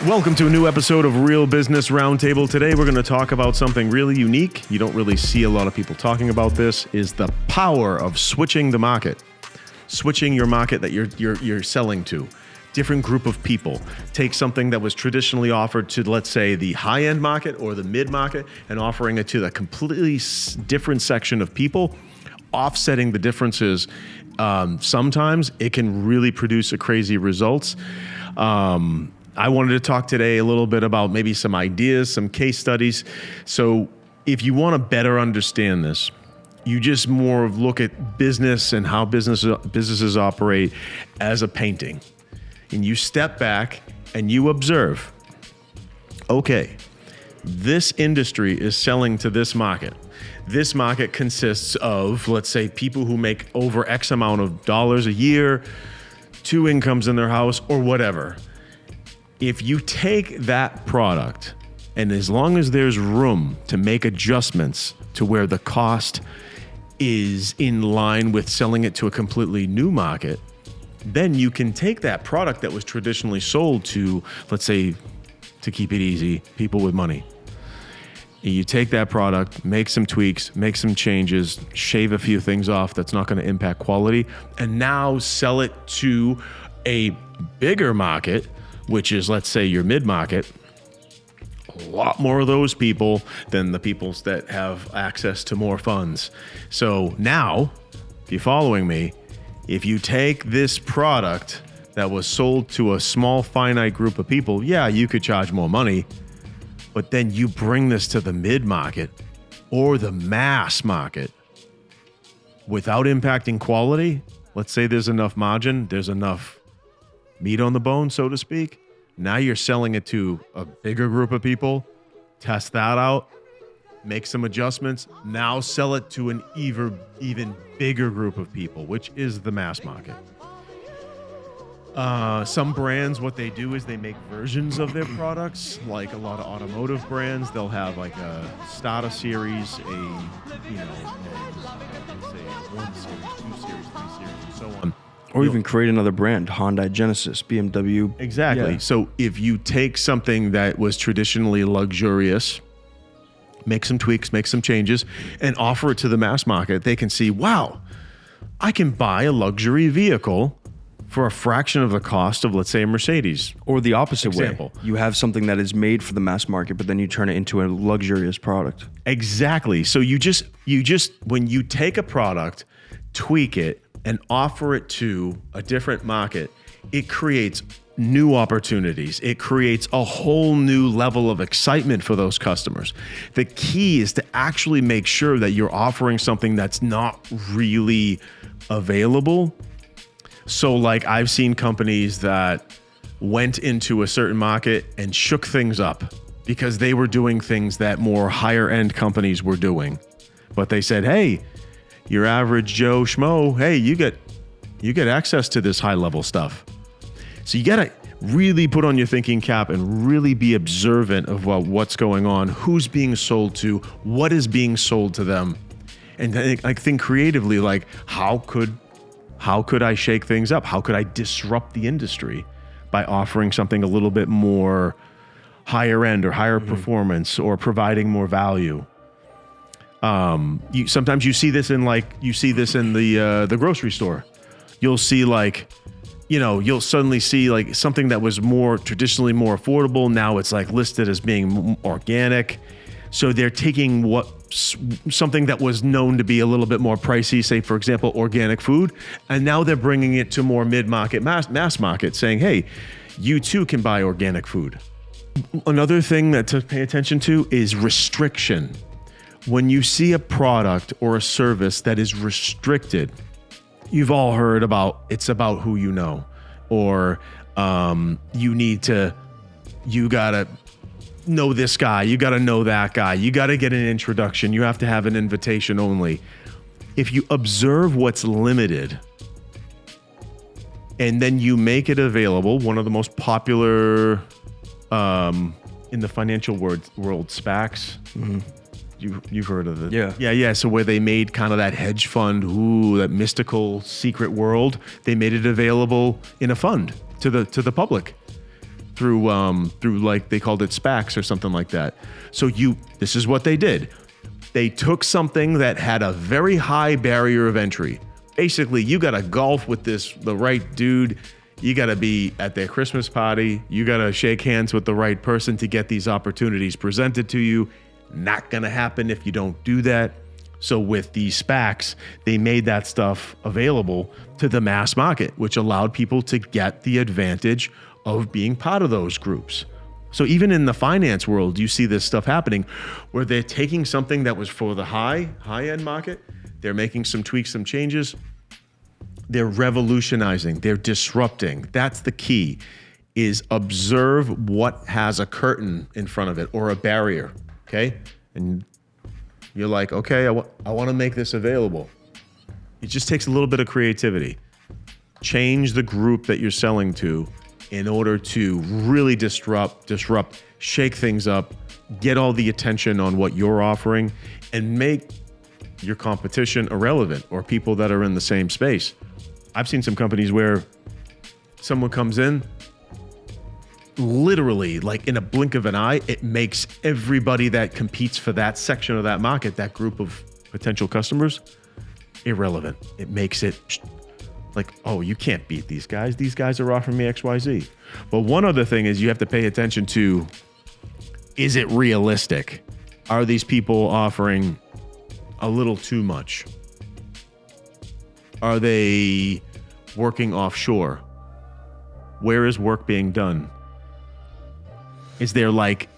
Welcome to a new episode of Real Business Roundtable. Today we're going to talk about something really unique. You don't really see a lot of people talking about this, is the power of switching the market. Switching your market that you're selling to. Different group of people. Take something that was traditionally offered to, let's say, the high-end market or the mid-market and offering it to the completely different section of people, offsetting the differences. Sometimes it can really produce a crazy results. I wanted to talk today a little bit about maybe some ideas, some case studies. So if you want to better understand this, you just more of look at business and how businesses operate as a painting. And you step back and you observe, okay, this industry is selling to this market. This market consists of, let's say, people who make over X amount of dollars a year, 2 incomes in their house, or whatever. If you take that product, and as long as there's room to make adjustments to where the cost is in line with selling it to a completely new market, then you can take that product that was traditionally sold to, let's say, to keep it easy, people with money. You take that product, make some tweaks, make some changes, shave a few things off that's not going to impact quality, and now sell it to a bigger market, which is, let's say, your mid-market. A lot more of those people than the peoples that have access to more funds. So now, if you're following me, if you take this product that was sold to a small finite group of people, yeah, you could charge more money, but then you bring this to the mid-market or the mass market without impacting quality. Let's say there's enough margin, there's enough meat on the bone, so to speak. Now you're selling it to a bigger group of people, test that out, make some adjustments, now sell it to an even bigger group of people, which is the mass market. Some brands, what they do is they make versions of their products, like a lot of automotive brands. They'll have like a starter series, let's say 1 series, 2 series, 3 series, and so on. Or even create another brand, Hyundai, Genesis, BMW. Exactly. Yeah. So if you take something that was traditionally luxurious, make some tweaks, make some changes, and offer it to the mass market, they can see, wow, I can buy a luxury vehicle for a fraction of the cost of, let's say, a Mercedes. Or the opposite way. You have something that is made for the mass market, but then you turn it into a luxurious product. Exactly. So you just when you take a product, tweak it, and offer it to a different market, it creates new opportunities. It creates a whole new level of excitement for those customers. The key is to actually make sure that you're offering something that's not really available. So like I've seen companies that went into a certain market and shook things up because they were doing things that more higher end companies were doing. But they said, hey, your average Joe Schmo, hey, you get access to this high level stuff. So you got to really put on your thinking cap and really be observant of what's going on, who's being sold to, what is being sold to them. And I think creatively, like how could I shake things up? How could I disrupt the industry by offering something a little bit more higher end or higher performance or providing more value? Sometimes you see this in the grocery store. You'll see you'll suddenly see like something that was more traditionally more affordable. Now it's like listed as being organic. So they're taking something that was known to be a little bit more pricey, say for example, organic food, and now they're bringing it to more mid-market, mass market, saying, hey, you too can buy organic food. Another thing that to pay attention to is restriction. When you see a product or a service that is restricted, you've all heard about it's about who you know, or you gotta know this guy, you gotta know that guy, you gotta get an introduction, you have to have an invitation only. If you observe what's limited and then you make it available, one of the most popular in the financial world, SPACs. Mm-hmm. You've heard of it. Yeah. So where they made kind of that hedge fund, that mystical secret world, they made it available in a fund to the public. through like they called it SPACs or something like that. So this is what they did. They took something that had a very high barrier of entry. Basically, you got to golf with the right dude. You got to be at their Christmas party. You got to shake hands with the right person to get these opportunities presented to you. Not going to happen if you don't do that. So with these SPACs, they made that stuff available to the mass market, which allowed people to get the advantage of being part of those groups. So even in the finance world, you see this stuff happening where they're taking something that was for the high-end market, they're making some tweaks, some changes, they're revolutionizing, they're disrupting. That's the key, is observe what has a curtain in front of it or a barrier, okay? And you're like, okay, I want to make this available. It just takes a little bit of creativity. Change the group that you're selling to in order to really disrupt, shake things up, get all the attention on what you're offering, and make your competition irrelevant or people that are in the same space. I've seen some companies where someone comes in, literally like in a blink of an eye, it makes everybody that competes for that section of that market, that group of potential customers, irrelevant. It makes it like, oh, you can't beat these guys. These guys are offering me XYZ. But one other thing is you have to pay attention to, is it realistic? Are these people offering a little too much? Are they working offshore? Where is work being done? Is there like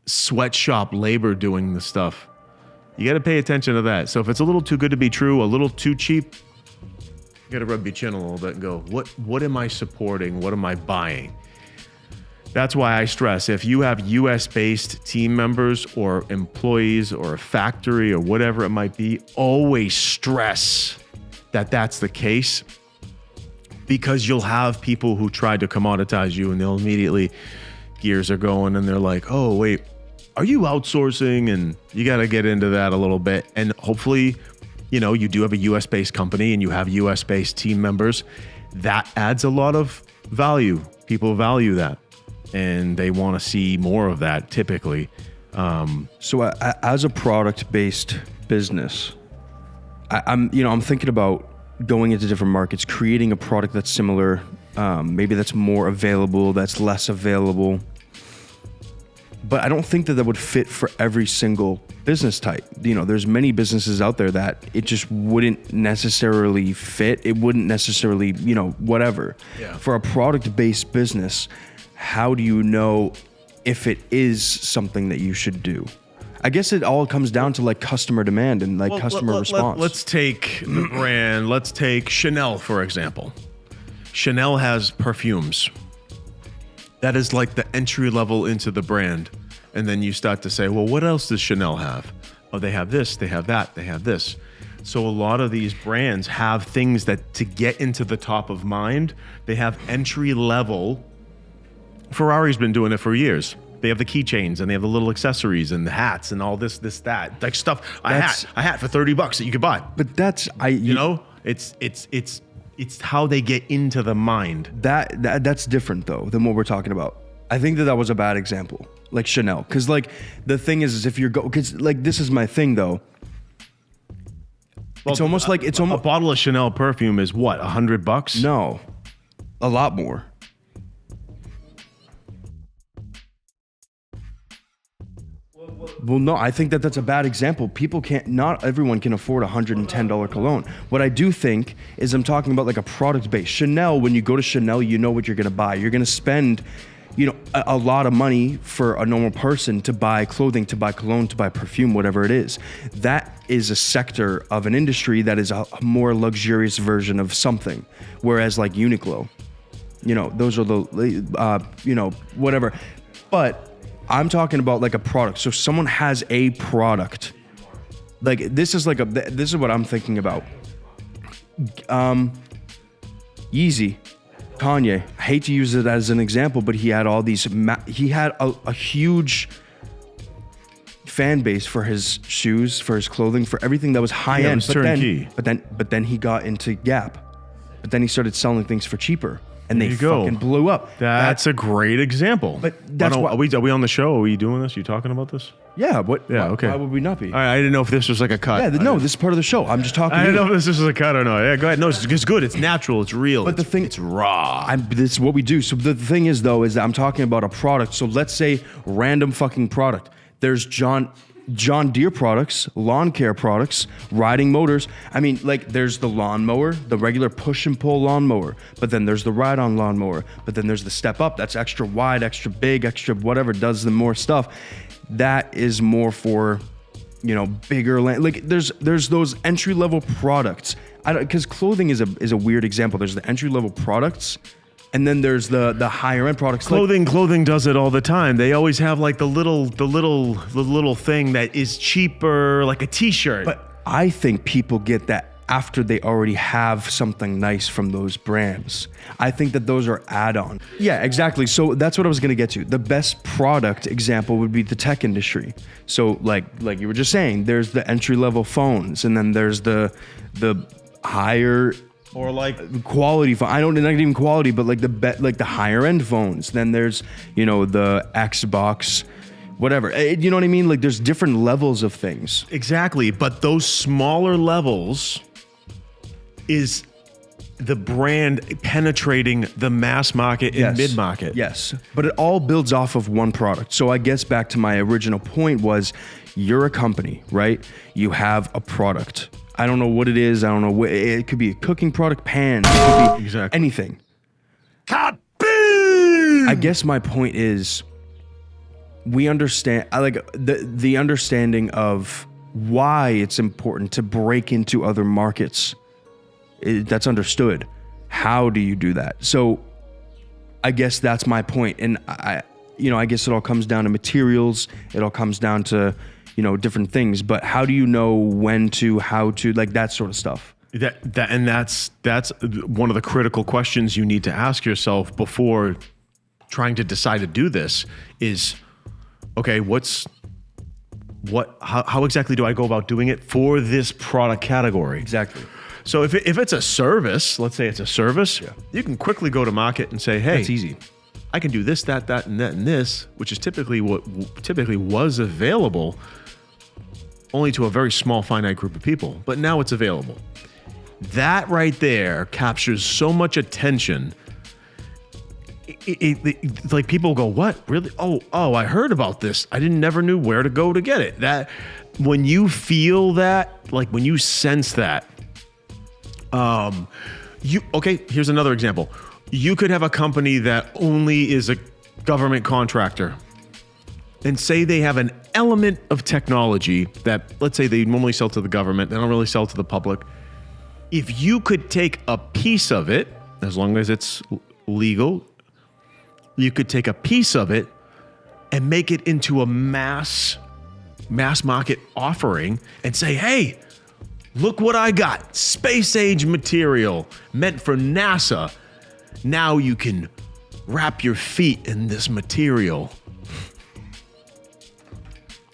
sweatshop labor doing the stuff? You got to pay attention to that. So if it's a little too good to be true, a little too cheap, you got to rub your chin a little bit and go, what am I supporting? What am I buying? That's why I stress, if you have US-based team members or employees or a factory or whatever it might be, always stress that that's the case, because you'll have people who try to commoditize you and they'll immediately, gears are going and they're like, oh, wait, are you outsourcing? And you got to get into that a little bit. And hopefully, you do have a US-based company and you have US-based team members. That adds a lot of value. People value that. And they want to see more of that typically. So as a product-based business, I'm thinking about going into different markets, creating a product that's similar, maybe that's more available, that's less available. But I don't think that would fit for every single business type. There's many businesses out there that it just wouldn't necessarily fit. It wouldn't necessarily, whatever. Yeah. For a product-based business, how do you know if it is something that you should do? I guess it all comes down to like customer demand and like customer response. Let's take the brand. Let's take Chanel, for example. Chanel has perfumes. That is like the entry level into the brand. And then you start to say, well, what else does Chanel have? Oh, they have this, they have that, they have this. So a lot of these brands have things that to get into the top of mind, they have entry level. Ferrari's been doing it for years. They have the keychains and they have the little accessories and the hats and all this, that, like stuff. A hat for $30 that you could buy. But that's it's how they get into the mind. That's different though than what we're talking about. I think that was a bad example, like Chanel, because like the thing is if you're because like this is my thing though. Well, it's almost like a bottle of Chanel perfume is what, $100? No, a lot more. Well, no, I think that's a bad example. Not everyone can afford a $110 cologne. What I do think is I'm talking about like a product base. Chanel, when you go to Chanel, you know what you're going to buy. You're going to spend, a lot of money for a normal person to buy clothing, to buy cologne, to buy perfume, whatever it is. That is a sector of an industry that is a more luxurious version of something. Whereas like Uniqlo, those are the, whatever. But I'm talking about like a product. So someone has a product. Like this is what I'm thinking about. Yeezy, Kanye. I hate to use it as an example, but he had all these. He had a huge fan base for his shoes, for his clothing, for everything that was high end. Turnkey. But then he got into Gap. But then he started selling things for cheaper. and they fucking blew up. That's a great example. But that's why, are we on the show? Are we doing this? You talking about this? Yeah. What? Yeah. Okay. Why would we not be? All right, I didn't know if this was like a cut. Yeah. No, this is part of the show. I'm just talking. I didn't know if this was a cut or not. Yeah, go ahead. No, it's good. It's natural. It's real. But the thing, it's raw. this is what we do. So the thing is, though, is that I'm talking about a product. So let's say random fucking product. There's John Deere products, lawn care products, riding motors. I mean, like there's the lawnmower, the regular push and pull lawnmower, but then there's the ride-on lawnmower, but then there's the step up that's extra wide, extra big, extra whatever, does the more stuff. That is more for, bigger land. Like there's those entry-level products. Because clothing is a weird example. There's the entry-level products. And then there's the higher end products. Clothing does it all the time. They always have like the little thing that is cheaper, like a t-shirt. But I think people get that after they already have something nice from those brands. I think that those are add-on. Yeah, exactly. So that's what I was gonna get to. The best product example would be the tech industry. So like you were just saying, there's the entry-level phones, and then there's the higher or like quality phone. I don't not even quality, but like the higher end phones. Then there's the Xbox, whatever. You know what I mean? Like there's different levels of things. Exactly, but those smaller levels is the brand penetrating the mass market and mid market. Yes, but it all builds off of one product. So I guess back to my original point was, you're a company, right? You have a product. I don't know what it is. I don't know. It could be a cooking product, pans. It could be anything. Kaboom! I guess my point is, we understand. I like the understanding of why it's important to break into other markets. That's understood. How do you do that? So, I guess that's my point. And I guess it all comes down to materials. It all comes down to different things, but how do you know when to, how to, like that sort of stuff? That's one of the critical questions you need to ask yourself before trying to decide to do this is, okay, how exactly do I go about doing it for this product category? Exactly. So if it's a service, let's say it's a service, you can quickly go to market and say, hey, that's easy. I can do this, that, and that, and this, which is typically what was available only to a very small, finite group of people, but now it's available. That right there captures so much attention. It's like people go, what? Really? Oh, I heard about this. I never knew where to go to get it. That when you feel that, like when you sense that, here's another example. You could have a company that only is a government contractor and say they have an element of technology that, let's say they normally sell to the government, they don't really sell to the public. If you could take a piece of it, as long as it's legal, you could take a piece of it and make it into a mass market offering and say, hey, look what I got. Space age material meant for NASA. Now you can wrap your feet in this material.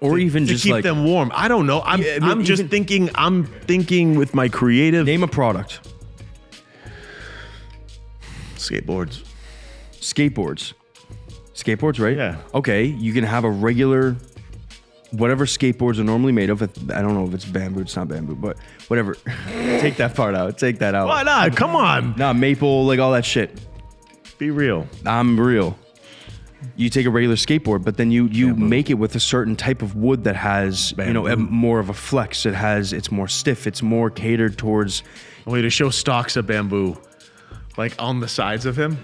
Or even to just keep like them warm. I don't know. I'm just thinking. I'm thinking with my creative. Name a product. Skateboards, right? Yeah. Okay, you can have a regular, whatever skateboards are normally made of. I don't know if it's bamboo. It's not bamboo, but whatever. Take that part out. Take that out. Why not? Come on. Nah, maple, like all that shit. Be real. I'm real. You take a regular skateboard, but then you make it with a certain type of wood that has, more of a flex. It's more stiff. It's more catered towards. Wait, to show stalks of bamboo, like on the sides of him.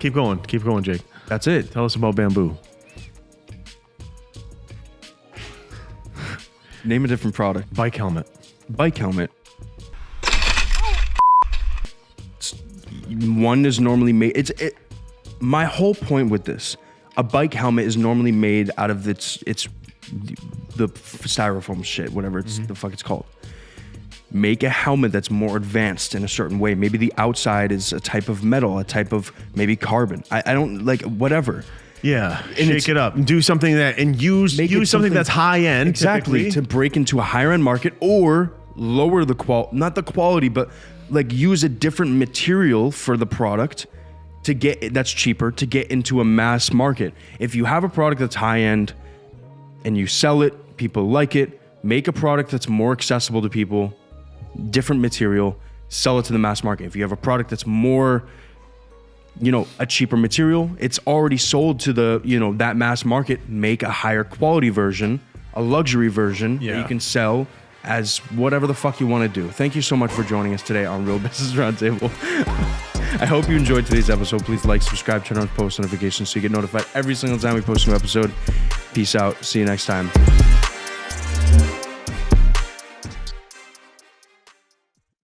Keep going, Jake. That's it. Tell us about bamboo. Name a different product. Bike helmet. One is normally made. My whole point with this, a bike helmet is normally made out of the styrofoam shit, whatever the fuck it's called. Make a helmet that's more advanced in a certain way. Maybe the outside is a type of metal, a type of maybe carbon. I don't like whatever. Yeah, shake it up and do something use something that's high end. Exactly, typically. to break into a higher end market or lower the not the quality, but like use a different material for the product that's cheaper to get into a mass market. If you have a product that's high end and you sell it, people like it, make a product that's more accessible to people, different material, sell it to the mass market. If you have a product that's more, a cheaper material, it's already sold to the, that mass market, make a higher quality version, a luxury version that you can sell as whatever the fuck you want to do. Thank you so much for joining us today on Real Business Roundtable. I hope you enjoyed today's episode. Please like, subscribe, turn on post notifications so you get notified every single time we post a new episode. Peace out. See you next time.